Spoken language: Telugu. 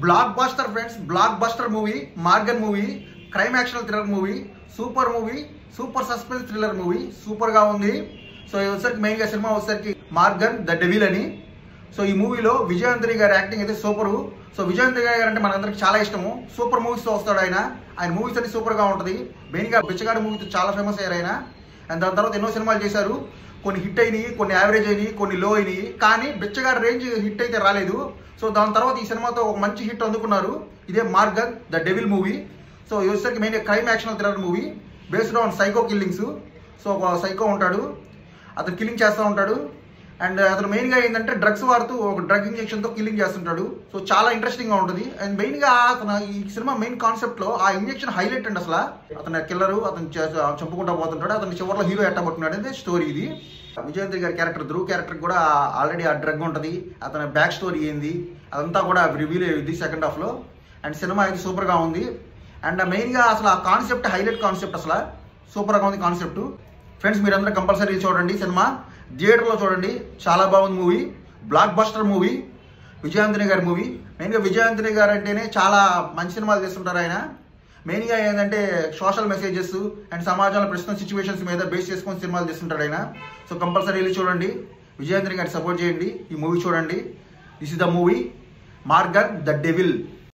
Block buster friends, blockbuster movie Maargan movie, crime action thriller movie, super suspense thriller movie, super గా ఉంది. సో వచ్చేసరికి మెయిన్ గా సినిమా వచ్చేసరికి మార్గన్ ద డెవిల్ అని. సో ఈ మూవీలో విజయాంతరి గారి యాక్టింగ్ అయితే సూపర్. సో విజయాంతరి గారు అంటే మనందరికి చాలా ఇష్టము. సూపర్ మూవీస్ తో వస్తాడు ఆయన మూవీస్ అన్ని సూపర్ గా ఉంటుంది. మెయిన్ గా బిచ్చగాడి మూవీతో చాలా ఫేమస్ అయ్యారు ఆయన. అండ్ దాని తర్వాత ఎన్నో సినిమాలు చేశారు. కొన్ని హిట్ అయినాయి, కొన్ని యావరేజ్ అయినాయి, కొన్ని లో అయినాయి. కానీ బిచ్చగాడి రేంజ్ హిట్ అయితే రాలేదు. సో దాని తర్వాత ఈ సినిమాతో ఒక మంచి హిట్ అందుకున్నారు. ఇదే Maargan the Devil movie. So వచ్చేసరికి main crime action thriller movie based on psycho killings. So ఒక సైకో ఉంటాడు, అతను కిల్లింగ్ చేస్తూ ఉంటాడు. అండ్ అతను మెయిన్గా ఏంటంటే డ్రగ్స్ వాడుతూ ఒక డ్రగ్ ఇంజెక్షన్తో కిల్లింగ్ చేస్తుంటాడు. సో చాలా ఇంట్రెస్టింగ్గా ఉంటుంది. అండ్ మెయిన్గా అతను ఈ సినిమా మెయిన్ కాన్సెప్ట్లో ఆ ఇంజెక్షన్ హైలైట్ అండి. అసలు అతను కిల్లరు, అతను చంపుకుంటూ పోతుంటాడు. అతని చివరిలో హీరో ఎట్టబట్టున్నాడు అంటే స్టోరీ ఇది. విజయాంతరి గారి క్యారెక్టర్ ధ్రువ్ క్యారెక్టర్ కూడా ఆల్రెడీ ఆ డ్రగ్ ఉంటుంది. అతని బ్యాక్ స్టోరీ ఏంది అదంతా కూడా రివీల్ అయ్యింది సెకండ్ హాఫ్లో. అండ్ సినిమా అయితే సూపర్గా ఉంది. అండ్ మెయిన్గా అసలు ఆ కాన్సెప్ట్ హైలైట్ కాన్సెప్ట్, అసలు సూపర్గా ఉంది కాన్సెప్ట్. ఫ్రెండ్స్ మీరందరూ కంపల్సరీ చూడండి, సినిమా థియేటర్లో చూడండి, చాలా బాగుంది మూవీ. బ్లాక్ బస్టర్ మూవీ, విజయాంతరి గారి మూవీ. మెయిన్గా విజయాంతరి గారు అంటేనే చాలా మంచి సినిమాలు చేస్తుంటారు ఆయన. మెయిన్గా ఏంటంటే సోషల్ మెసేజెస్ అండ్ సమాజంలో ప్రస్తుతం సిచ్యువేషన్స్ మీద బేస్ చేసుకొని సినిమాలు చేస్తుంటాడు ఆయన. సో కంపల్సరీ వెళ్ళి చూడండి, విజయాంతరి గారికి సపోర్ట్ చేయండి, ఈ మూవీ చూడండి. This is the movie Maargan the devil.